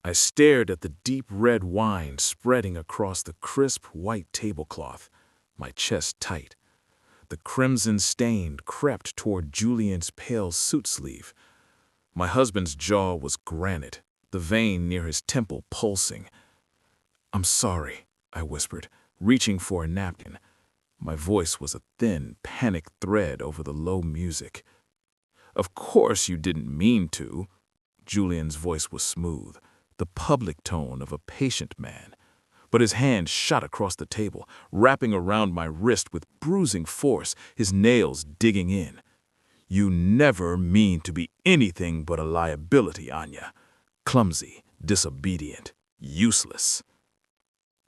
I stared at the deep red wine spreading across the crisp white tablecloth, my chest tight. The crimson stain crept toward Julian's pale suit sleeve. My husband's jaw was granite, the vein near his temple pulsing. "I'm sorry," I whispered, reaching for a napkin. My voice was a thin, panicked thread over the low music. "Of course you didn't mean to." Julian's voice was smooth, the public tone of a patient man. But his hand shot across the table, wrapping around my wrist with bruising force, his nails digging in. "You never mean to be anything but a liability, Anya. Clumsy, disobedient, useless."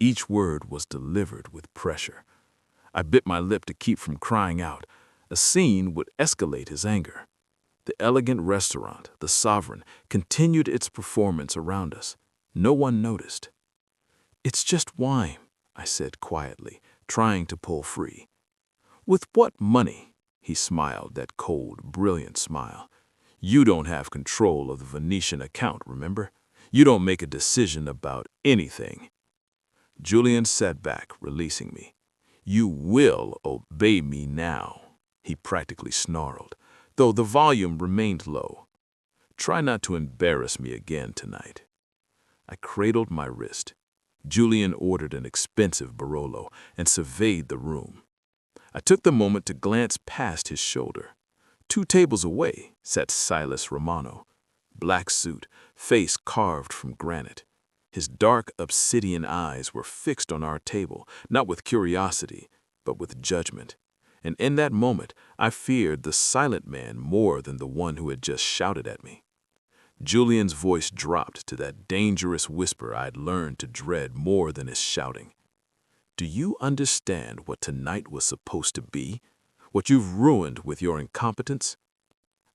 Each word was delivered with pressure. I bit my lip to keep from crying out. A scene would escalate his anger. The elegant restaurant, the Sovereign, continued its performance around us. No one noticed. "It's just wine," I said quietly, trying to pull free. "With what money?" He smiled, that cold, brilliant smile. "You don't have control of the Venetian account, remember? You don't make a decision about anything." Julian sat back, releasing me. "You will obey me now," he practically snarled, though the volume remained low. "Try not to embarrass me again tonight." I cradled my wrist. Julian ordered an expensive Barolo and surveyed the room. I took the moment to glance past his shoulder. 2 tables away sat Silas Romano, black suit, face carved from granite. His dark obsidian eyes were fixed on our table, not with curiosity, but with judgment. And in that moment, I feared the silent man more than the one who had just shouted at me. Julian's voice dropped to that dangerous whisper I'd learned to dread more than his shouting. "Do you understand what tonight was supposed to be? What you've ruined with your incompetence?"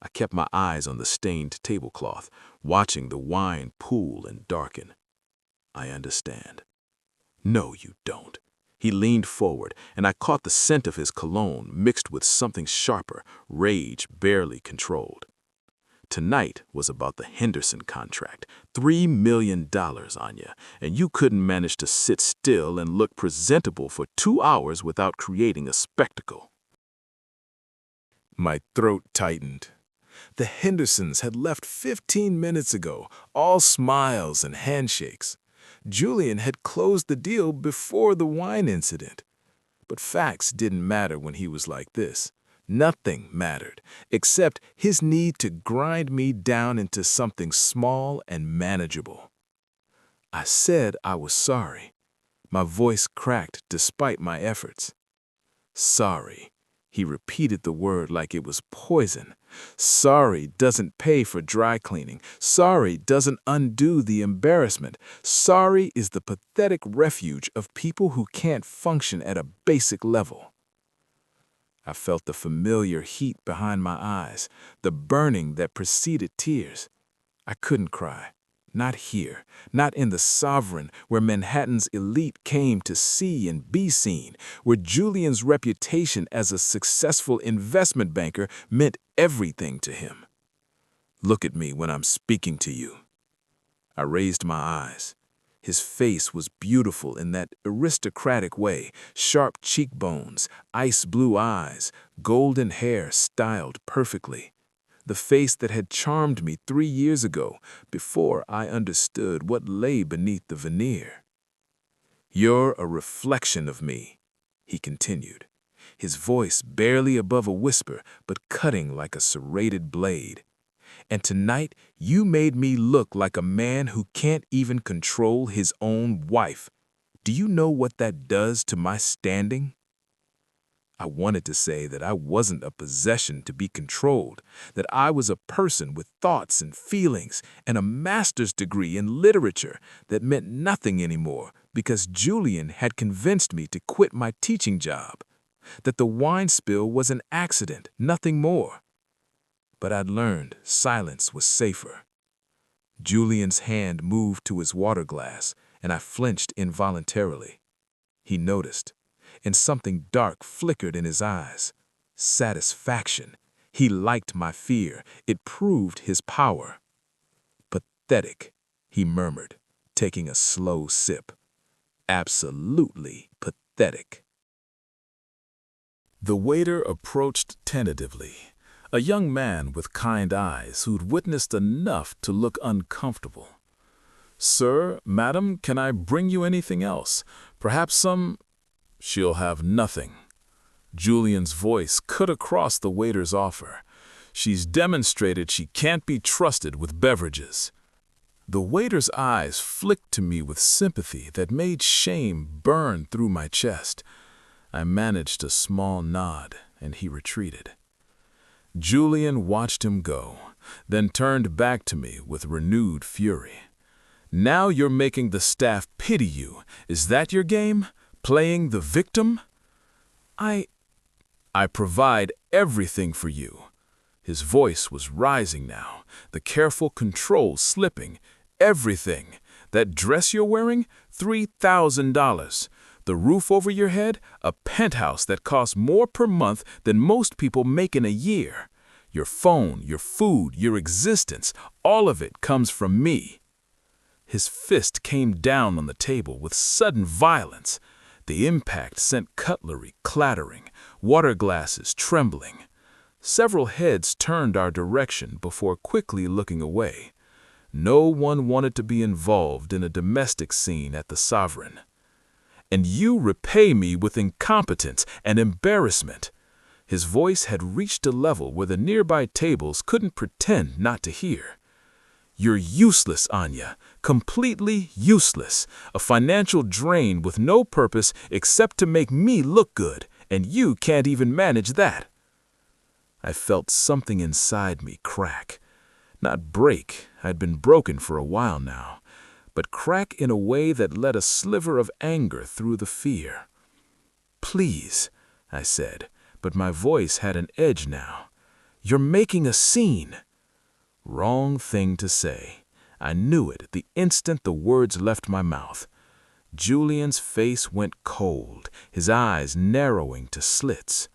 I kept my eyes on the stained tablecloth, watching the wine pool and darken. "I understand." "No, you don't." He leaned forward, and I caught the scent of his cologne mixed with something sharper, rage barely controlled. Tonight was about the Henderson contract, $3 million, Anya, and you couldn't manage to sit still and look presentable for 2 hours without creating a spectacle. My throat tightened. The Hendersons had left 15 minutes ago, all smiles and handshakes. Julian had closed the deal before the wine incident. But facts didn't matter when he was like this. Nothing mattered, except his need to grind me down into something small and manageable. I said I was sorry. My voice cracked despite my efforts. "Sorry." He repeated the word like it was poison. "Sorry doesn't pay for dry cleaning. Sorry doesn't undo the embarrassment. Sorry is the pathetic refuge of people who can't function at a basic level." I felt the familiar heat behind my eyes, the burning that preceded tears. I couldn't cry. Not here, not in the Sovereign, where Manhattan's elite came to see and be seen, where Julian's reputation as a successful investment banker meant everything to him. "Look at me when I'm speaking to you." I raised my eyes. His face was beautiful in that aristocratic way, sharp cheekbones, ice blue eyes, golden hair styled perfectly. The face that had charmed me 3 years ago, before I understood what lay beneath the veneer. "You're a reflection of me," he continued, his voice barely above a whisper but cutting like a serrated blade. "And tonight you made me look like a man who can't even control his own wife. Do you know what that does to my standing?" I wanted to say that I wasn't a possession to be controlled, that I was a person with thoughts and feelings and a master's degree in literature that meant nothing anymore because Julian had convinced me to quit my teaching job, that the wine spill was an accident, nothing more. But I'd learned silence was safer. Julian's hand moved to his water glass, and I flinched involuntarily. He noticed, and something dark flickered in his eyes. Satisfaction. He liked my fear. It proved his power. "Pathetic," he murmured, taking a slow sip. Absolutely pathetic. The waiter approached tentatively, a young man with kind eyes who'd witnessed enough to look uncomfortable. "Sir, madam, can I bring you anything else? Perhaps some—" "She'll have nothing." Julian's voice cut across the waiter's offer. "She's demonstrated she can't be trusted with beverages." The waiter's eyes flicked to me with sympathy that made shame burn through my chest. I managed a small nod, and he retreated. Julian watched him go, then turned back to me with renewed fury. "Now you're making the staff pity you. Is that your game? Playing the victim?" I provide everything for you." His voice was rising now, the careful control slipping. "Everything. That dress you're wearing? $3,000. The roof over your head? A penthouse that costs more per month than most people make in a year. Your phone, your food, your existence, all of it comes from me." His fist came down on the table with sudden violence. The impact sent cutlery clattering, water glasses trembling. Several heads turned our direction before quickly looking away. No one wanted to be involved in a domestic scene at the Sovereign. "And you repay me with incompetence and embarrassment." His voice had reached a level where the nearby tables couldn't pretend not to hear. "You're useless, Anya, completely useless, a financial drain with no purpose except to make me look good, and you can't even manage that." I felt something inside me crack. Not break, I'd been broken for a while now, but crack in a way that let a sliver of anger through the fear. "Please," I said, but my voice had an edge now. "You're making a scene." Wrong thing to say. I knew it the instant the words left my mouth. Julian's face went cold, his eyes narrowing to slits.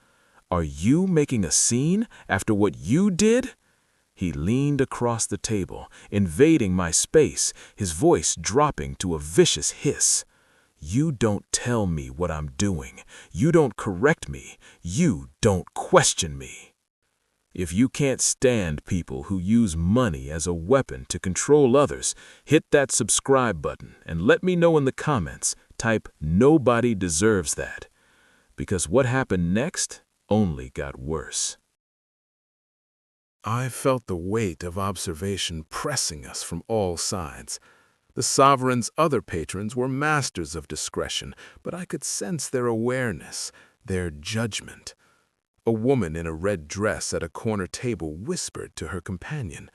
"Are you making a scene after what you did?" He leaned across the table, invading my space, his voice dropping to a vicious hiss. "You don't tell me what I'm doing. You don't correct me. You don't question me. If you can't stand people who use money as a weapon to control others, hit that subscribe button and let me know in the comments. Type 'Nobody deserves that.' Because what happened next only got worse." I felt the weight of observation pressing us from all sides. The Sovereign's other patrons were masters of discretion, but I could sense their awareness, their judgment. A woman in a red dress at a corner table whispered to her companion.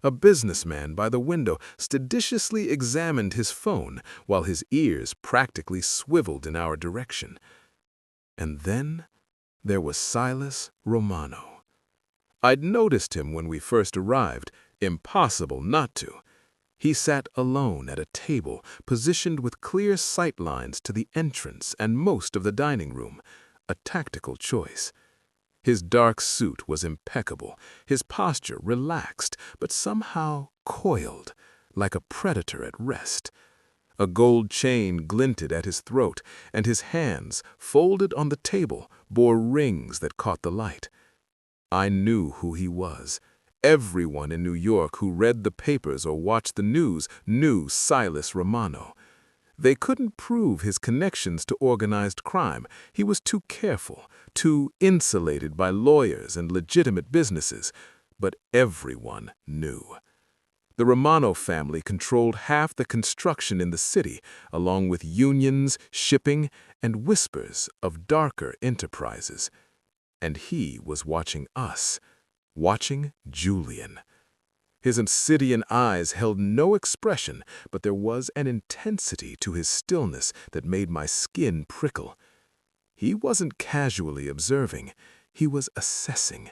A businessman by the window studiously examined his phone while his ears practically swiveled in our direction. And then there was Silas Romano. I'd noticed him when we first arrived, impossible not to. He sat alone at a table positioned with clear sight lines to the entrance and most of the dining room, a tactical choice. His dark suit was impeccable, his posture relaxed, but somehow coiled, like a predator at rest. A gold chain glinted at his throat, and his hands, folded on the table, bore rings that caught the light. I knew who he was. Everyone in New York who read the papers or watched the news knew Silas Romano. They couldn't prove his connections to organized crime. He was too careful, too insulated by lawyers and legitimate businesses. But everyone knew. The Romano family controlled half the construction in the city, along with unions, shipping, and whispers of darker enterprises. And he was watching us, watching Julian. His obsidian eyes held no expression, but there was an intensity to his stillness that made my skin prickle. He wasn't casually observing. He was assessing,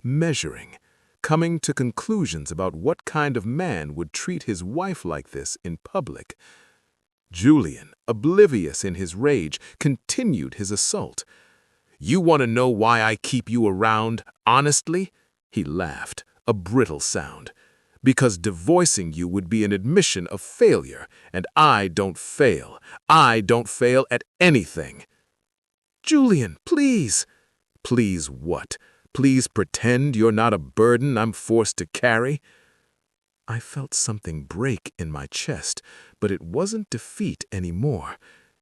measuring, coming to conclusions about what kind of man would treat his wife like this in public. Julian, oblivious in his rage, continued his assault. "You want to know why I keep you around, honestly?" He laughed, a brittle sound. Because divorcing you would be an admission of failure, and I don't fail. I don't fail at anything. Julian, please. Please what? Please pretend you're not a burden I'm forced to carry? I felt something break in my chest, but it wasn't defeat anymore.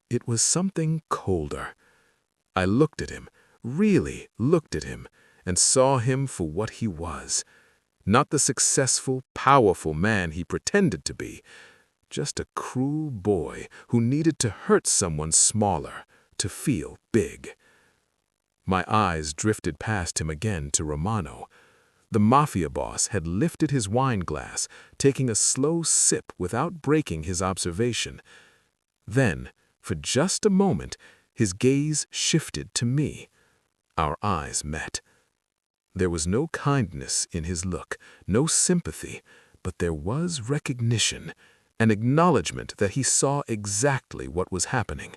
It was something colder. I looked at him, really looked at him, and saw him for what he was. Not the successful, powerful man he pretended to be. Just a cruel boy who needed to hurt someone smaller to feel big. My eyes drifted past him again to Romano. The Mafia boss had lifted his wine glass, taking a slow sip without breaking his observation. Then, for just a moment, his gaze shifted to me. Our eyes met. There was no kindness in his look, no sympathy, but there was recognition, an acknowledgement that he saw exactly what was happening.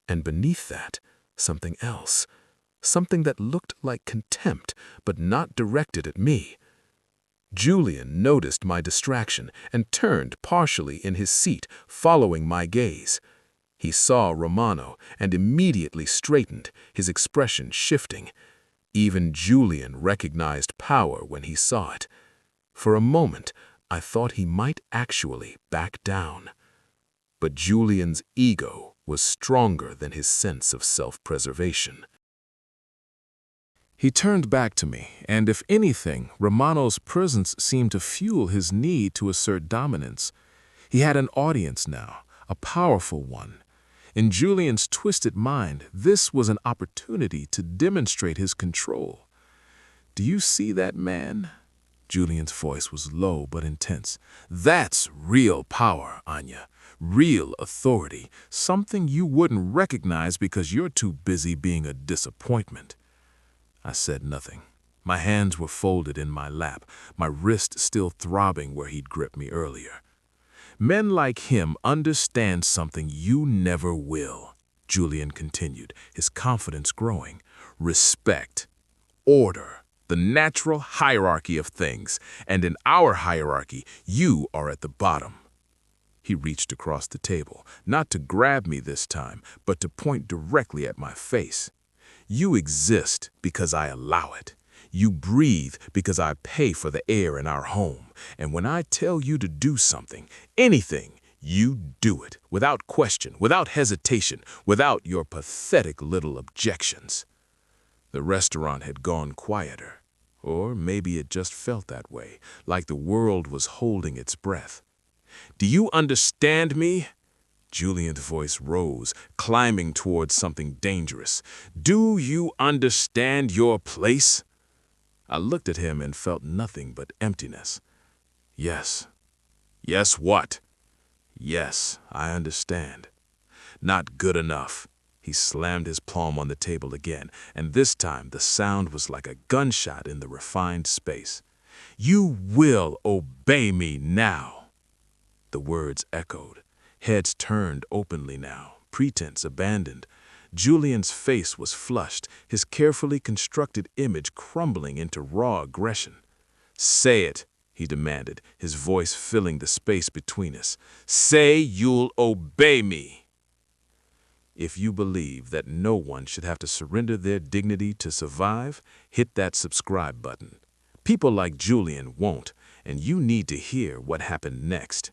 And beneath that, something else. Something that looked like contempt, but not directed at me. Julian noticed my distraction and turned partially in his seat, following my gaze. He saw Romano and immediately straightened, his expression shifting. Even Julian recognized power when he saw it. For a moment, I thought he might actually back down. But Julian's ego was stronger than his sense of self-preservation. He turned back to me, and if anything, Romano's presence seemed to fuel his need to assert dominance. He had an audience now, a powerful one. In Julian's twisted mind, this was an opportunity to demonstrate his control. "Do you see that man?" Julian's voice was low but intense. "That's real power, Anya. Real authority. Something you wouldn't recognize because you're too busy being a disappointment." I said nothing. My hands were folded in my lap, my wrist still throbbing where he'd gripped me earlier. "Men like him understand something you never will," Julian continued, his confidence growing. "Respect. Order. The natural hierarchy of things. And in our hierarchy, you are at the bottom." He reached across the table, not to grab me this time, but to point directly at my face. "You exist because I allow it. You breathe because I pay for the air in our home. And when I tell you to do something, anything, you do it, without question, without hesitation, without your pathetic little objections." The restaurant had gone quieter. Or maybe it just felt that way, like the world was holding its breath. "Do you understand me?" Julian's voice rose, climbing towards something dangerous. "Do you understand your place?" I looked at him and felt nothing but emptiness. "Yes." "Yes what?" "Yes, I understand." "Not good enough." He slammed his palm on the table again, and this time the sound was like a gunshot in the refined space. "You will obey me now." The words echoed. Heads turned openly now, pretense abandoned. Julian's face was flushed, his carefully constructed image crumbling into raw aggression. "Say it," he demanded, his voice filling the space between us. "Say you'll obey me." If you believe that no one should have to surrender their dignity to survive, hit that subscribe button. People like Julian won't, and you need to hear what happened next.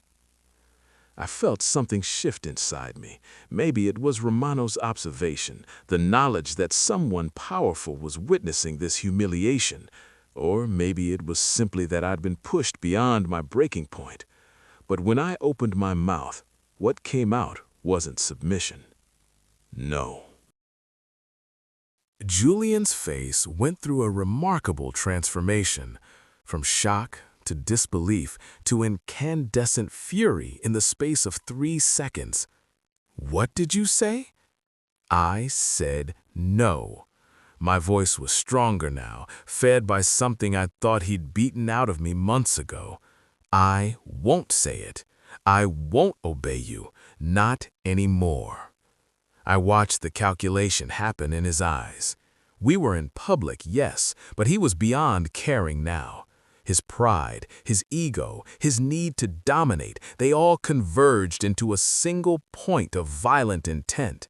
I felt something shift inside me. Maybe it was Romano's observation, the knowledge that someone powerful was witnessing this humiliation. Or maybe it was simply that I'd been pushed beyond my breaking point. But when I opened my mouth, what came out wasn't submission. No. Julian's face went through a remarkable transformation, from shock to disbelief to incandescent fury in the space of 3 seconds. "What did you say?" I said no. My voice was stronger now, fed by something I thought he'd beaten out of me months ago. "I won't say it. I won't obey you. Not anymore." I watched the calculation happen in his eyes. We were in public, yes, but he was beyond caring now. His pride, his ego, his need to dominate, they all converged into a single point of violent intent.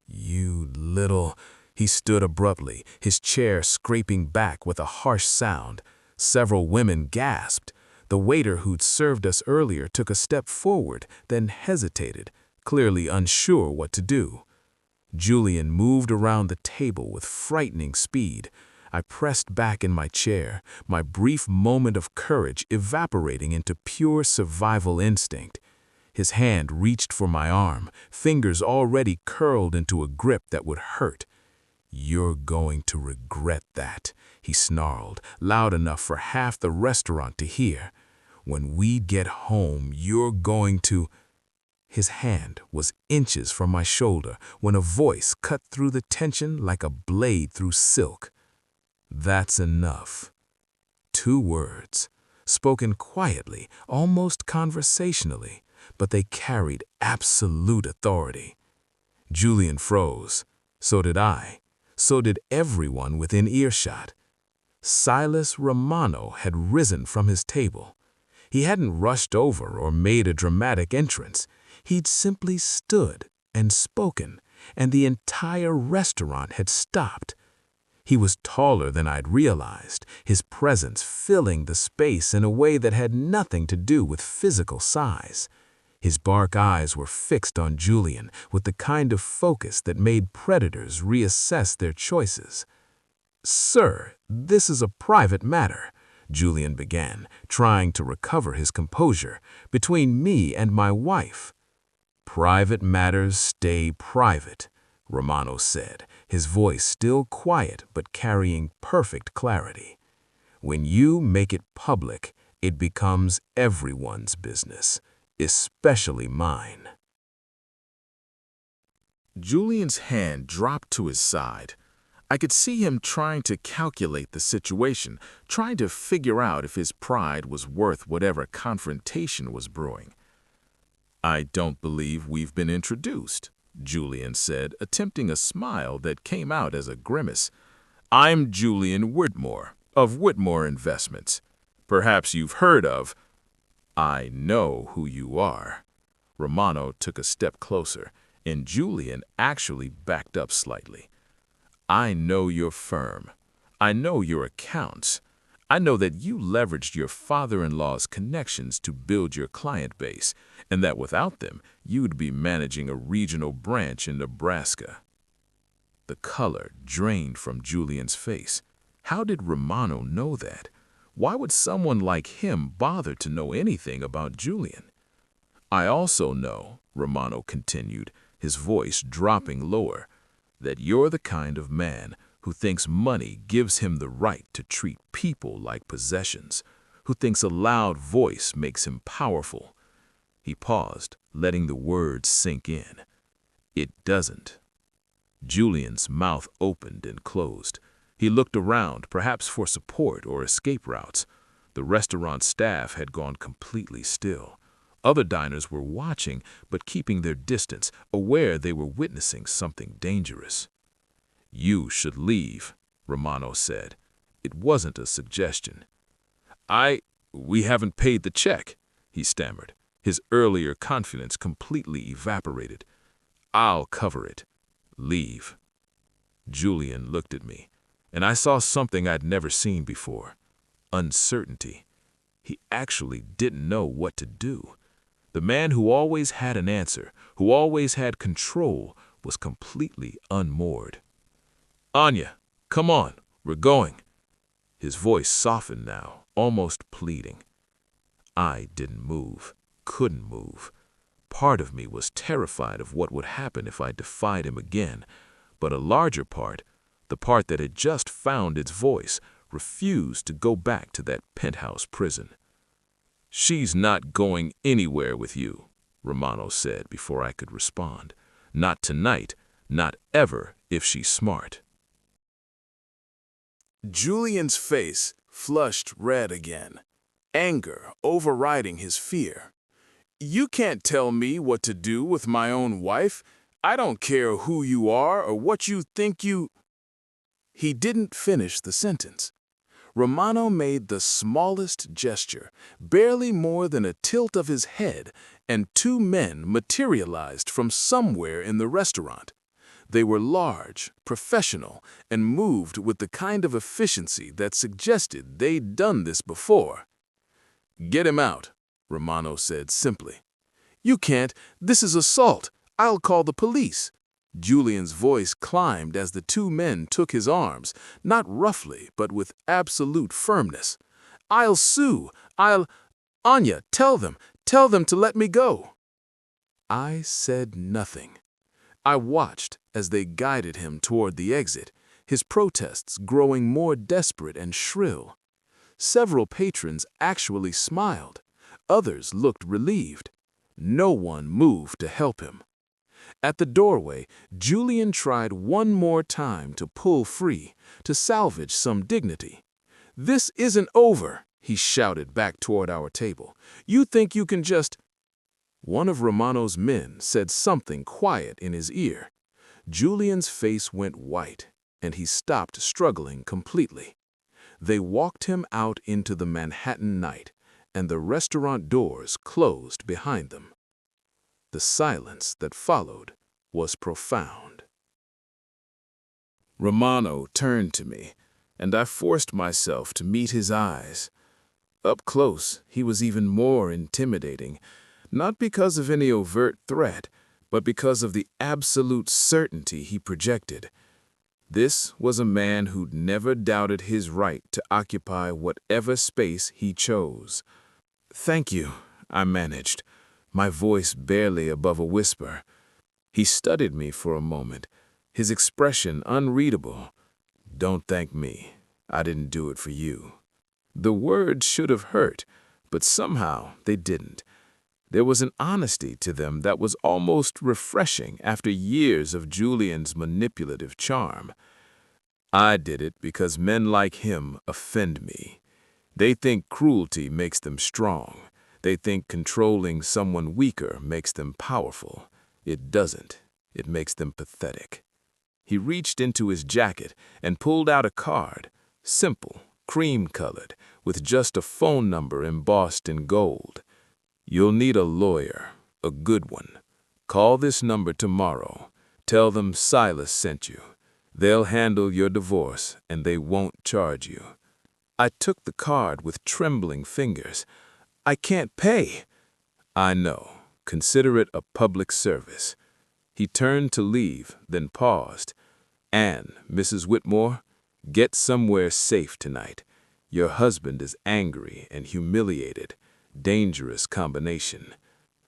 "You little—" He stood abruptly, his chair scraping back with a harsh sound. Several women gasped. The waiter who'd served us earlier took a step forward, then hesitated, clearly unsure what to do. Julian moved around the table with frightening speed. I pressed back in my chair, my brief moment of courage evaporating into pure survival instinct. His hand reached for my arm, fingers already curled into a grip that would hurt. "You're going to regret that," he snarled, loud enough for half the restaurant to hear. "When we get home, you're going to—" His hand was inches from my shoulder when a voice cut through the tension like a blade through silk. "That's enough." 2 words, spoken quietly, almost conversationally, but they carried absolute authority. Julian froze. So did I. So did everyone within earshot. Silas Romano had risen from his table. He hadn't rushed over or made a dramatic entrance. He'd simply stood and spoken, and the entire restaurant had stopped. He was taller than I'd realized, his presence filling the space in a way that had nothing to do with physical size. His dark eyes were fixed on Julian with the kind of focus that made predators reassess their choices. "Sir, this is a private matter," Julian began, trying to recover his composure, "between me and my wife." "Private matters stay private," Romano said, his voice still quiet but carrying perfect clarity. "When you make it public, it becomes everyone's business, especially mine." Julian's hand dropped to his side. I could see him trying to calculate the situation, trying to figure out if his pride was worth whatever confrontation was brewing. "I don't believe we've been introduced," Julian said, attempting a smile that came out as a grimace. "I'm Julian Whitmore, of Whitmore Investments. Perhaps you've heard of—" "I know who you are." Romano took a step closer, and Julian actually backed up slightly. "I know your firm. I know your accounts. I know that you leveraged your father-in-law's connections to build your client base, and that without them, you'd be managing a regional branch in Nebraska." The color drained from Julian's face. How did Romano know that? Why would someone like him bother to know anything about Julian? "I also know," Romano continued, his voice dropping lower, "that you're the kind of man who thinks money gives him the right to treat people like possessions, who thinks a loud voice makes him powerful." He paused, letting the words sink in. "It doesn't." Julian's mouth opened and closed. He looked around, perhaps for support or escape routes. The restaurant staff had gone completely still. Other diners were watching, but keeping their distance, aware they were witnessing something dangerous. "You should leave," Romano said. It wasn't a suggestion. We haven't paid the check," he stammered. His earlier confidence completely evaporated. "I'll cover it. Leave." Julian looked at me, and I saw something I'd never seen before. Uncertainty. He actually didn't know what to do. The man who always had an answer, who always had control, was completely unmoored. "Anya, come on, we're going." His voice softened now, almost pleading. I didn't move, couldn't move. Part of me was terrified of what would happen if I defied him again, but a larger part, the part that had just found its voice, refused to go back to that penthouse prison. "She's not going anywhere with you," Romano said before I could respond. "Not tonight, not ever if she's smart." Julian's face flushed red again, anger overriding his fear. "You can't tell me what to do with my own wife. I don't care who you are or what you think you—" He didn't finish the sentence. Romano made the smallest gesture, barely more than a tilt of his head, and two men materialized from somewhere in the restaurant. They were large, professional, and moved with the kind of efficiency that suggested they'd done this before. "Get him out," Romano said simply. "You can't. This is assault. I'll call the police." Julian's voice climbed as the two men took his arms, not roughly, but with absolute firmness. "I'll sue. Anya, tell them to let me go." I said nothing. I watched as they guided him toward the exit, his protests growing more desperate and shrill. Several patrons actually smiled. Others looked relieved. No one moved to help him. At the doorway, Julian tried one more time to pull free, to salvage some dignity. "This isn't over," he shouted back toward our table. "You think you can just—" One of Romano's men said something quiet in his ear. Julian's face went white, and he stopped struggling completely. They walked him out into the Manhattan night, and the restaurant doors closed behind them. The silence that followed was profound. Romano turned to me, and I forced myself to meet his eyes. Up close, he was even more intimidating, not because of any overt threat, but because of the absolute certainty he projected. This was a man who'd never doubted his right to occupy whatever space he chose. "Thank you," I managed, my voice barely above a whisper. He studied me for a moment, his expression unreadable. "Don't thank me. I didn't do it for you." The words should have hurt, but somehow they didn't. There was an honesty to them that was almost refreshing after years of Julian's manipulative charm. "I did it because men like him offend me. They think cruelty makes them strong. They think controlling someone weaker makes them powerful. It doesn't. It makes them pathetic." He reached into his jacket and pulled out a card, simple, cream-colored, with just a phone number embossed in gold. "You'll need a lawyer, a good one. Call this number tomorrow. Tell them Silas sent you. They'll handle your divorce, and they won't charge you." I took the card with trembling fingers. "I can't pay." "I know. Consider it a public service." He turned to leave, then paused. "And, Mrs. Whitmore, get somewhere safe tonight. Your husband is angry and humiliated. Dangerous combination.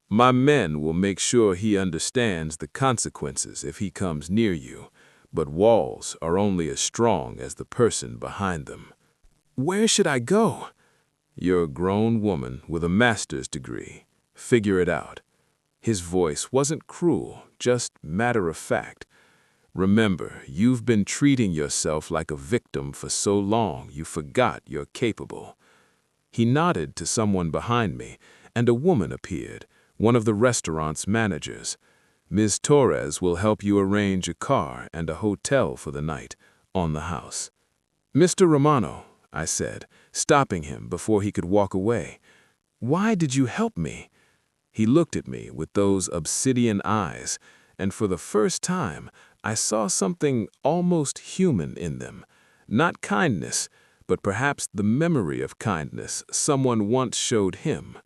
My men will make sure he understands the consequences if he comes near you, but walls are only as strong as the person behind them." "Where should I go?" "You're a grown woman with a master's degree. Figure it out." His voice wasn't cruel, just matter-of-fact. "Remember, you've been treating yourself like a victim for so long you forgot you're capable." He nodded to someone behind me, and a woman appeared, one of the restaurant's managers. "Ms. Torres will help you arrange a car and a hotel for the night, on the house." "Mr. Romano," I said, stopping him before he could walk away, "why did you help me?" He looked at me with those obsidian eyes, and for the first time, I saw something almost human in them. Not kindness, but perhaps the memory of kindness someone once showed him.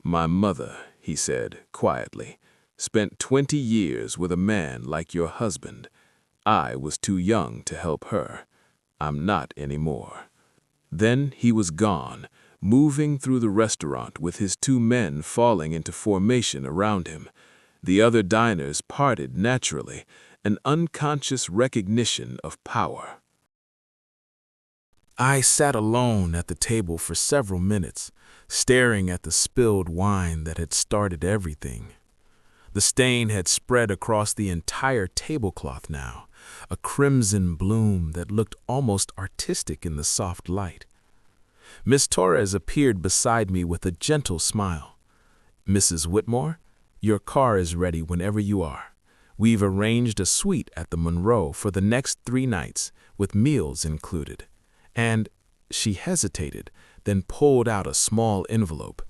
"My mother," he said quietly, "spent 20 years with a man like your husband. I was too young to help her. I'm not anymore." Then he was gone, moving through the restaurant with his two men falling into formation around him. The other diners parted naturally, an unconscious recognition of power. I sat alone at the table for several minutes, staring at the spilled wine that had started everything. The stain had spread across the entire tablecloth now, a crimson bloom that looked almost artistic in the soft light. Miss Torres appeared beside me with a gentle smile. "Mrs. Whitmore, your car is ready whenever you are. We've arranged a suite at the Monroe for the next 3 nights, with meals included. And She hesitated, then pulled out a small envelope.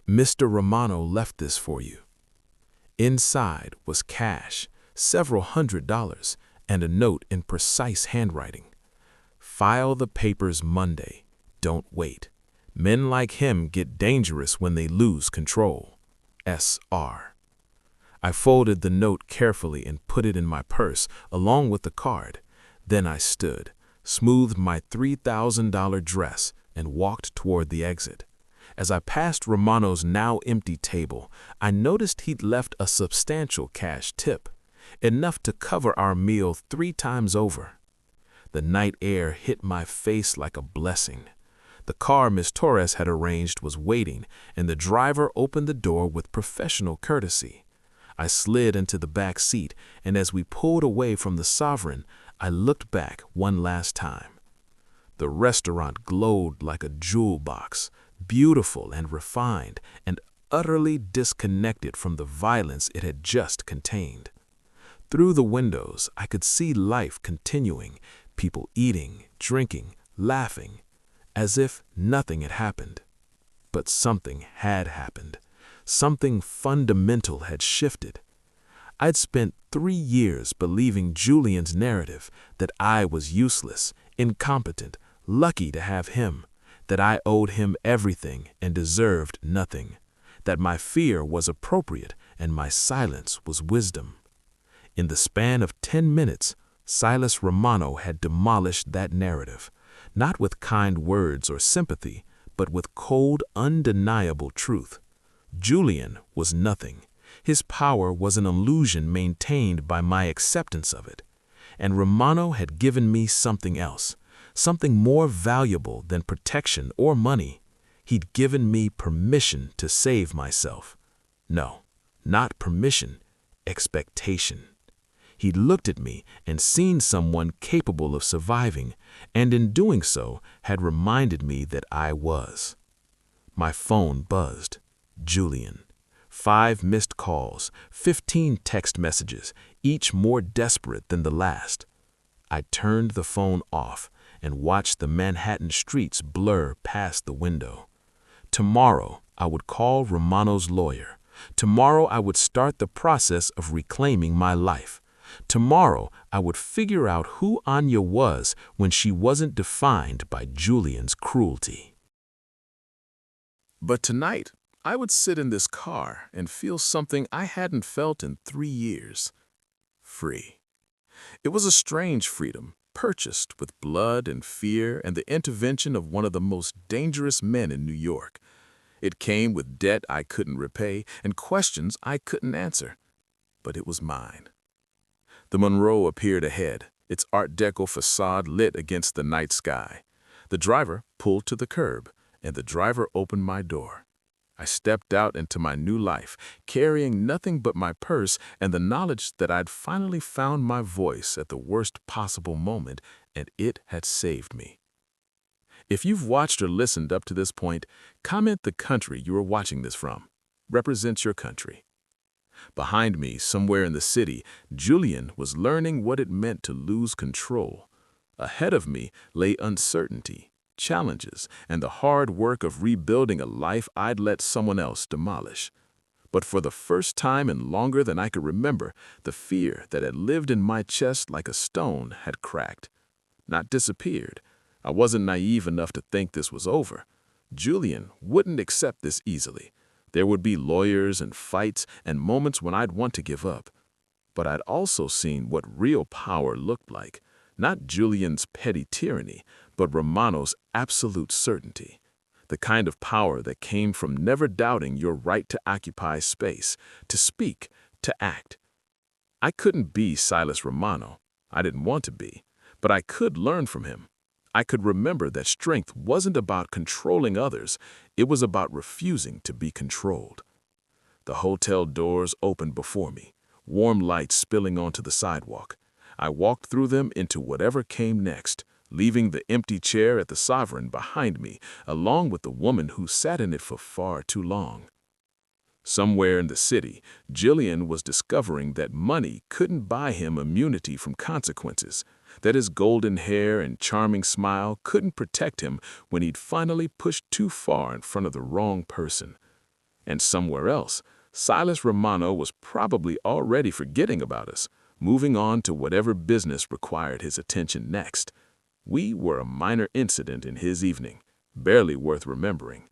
"Mr. Romano left this for you." Inside was cash, several $100s, and a note in precise handwriting. "File the papers Monday. Don't wait. Men like him get dangerous when they lose control. S.R." I folded the note carefully and put it in my purse along with the card. Then I stood, smoothed my $3,000 dress, and walked toward the exit. As I passed Romano's now empty table, I noticed he'd left a substantial cash tip, enough to cover our meal 3 times over. The night air hit my face like a blessing. The car Miss Torres had arranged was waiting, and the driver opened the door with professional courtesy. I slid into the back seat, and as we pulled away from the Sovereign, I looked back one last time. The restaurant glowed like a jewel box, beautiful and refined, and utterly disconnected from the violence it had just contained. Through the windows, I could see life continuing, people eating, drinking, laughing, as if nothing had happened. But something had happened. Something fundamental had shifted. I'd spent 3 years believing Julian's narrative that I was useless, incompetent, lucky to have him, that I owed him everything and deserved nothing, that my fear was appropriate and my silence was wisdom. In the span of 10 minutes, Silas Romano had demolished that narrative, not with kind words or sympathy, but with cold, undeniable truth. Julian was nothing. His power was an illusion maintained by my acceptance of it. And Romano had given me something else, something more valuable than protection or money. He'd given me permission to save myself. No, not permission, expectation. He'd looked at me and seen someone capable of surviving, and in doing so had reminded me that I was. My phone buzzed. Julian. 5 missed calls, 15 text messages, each more desperate than the last. I turned the phone off and watched the Manhattan streets blur past the window. Tomorrow, I would call Romano's lawyer. Tomorrow, I would start the process of reclaiming my life. Tomorrow, I would figure out who Anya was when she wasn't defined by Julian's cruelty. But tonight, I would sit in this car and feel something I hadn't felt in 3 years. Free. It was a strange freedom, purchased with blood and fear and the intervention of one of the most dangerous men in New York. It came with debt I couldn't repay and questions I couldn't answer. But it was mine. The Monroe appeared ahead, its Art Deco facade lit against the night sky. The driver pulled to the curb, and the driver opened my door. I stepped out into my new life, carrying nothing but my purse and the knowledge that I'd finally found my voice at the worst possible moment, and it had saved me. If you've watched or listened up to this point, comment the country you are watching this from. Represents your country. Behind me, somewhere in the city, Julian was learning what it meant to lose control. Ahead of me lay uncertainty, challenges, and the hard work of rebuilding a life I'd let someone else demolish. But for the first time in longer than I could remember, the fear that had lived in my chest like a stone had cracked. Not disappeared. I wasn't naive enough to think this was over. Julian wouldn't accept this easily. There would be lawyers and fights and moments when I'd want to give up. But I'd also seen what real power looked like. Not Julian's petty tyranny, but Romano's absolute certainty. The kind of power that came from never doubting your right to occupy space, to speak, to act. I couldn't be Silas Romano. I didn't want to be. But I could learn from him. I could remember that strength wasn't about controlling others. It was about refusing to be controlled. The hotel doors opened before me, warm light spilling onto the sidewalk. I walked through them into whatever came next, leaving the empty chair at the Sovereign behind me, along with the woman who sat in it for far too long. Somewhere in the city, Julian was discovering that money couldn't buy him immunity from consequences, that his golden hair and charming smile couldn't protect him when he'd finally pushed too far in front of the wrong person. And somewhere else, Silas Romano was probably already forgetting about us, moving on to whatever business required his attention next. We were a minor incident in his evening, barely worth remembering.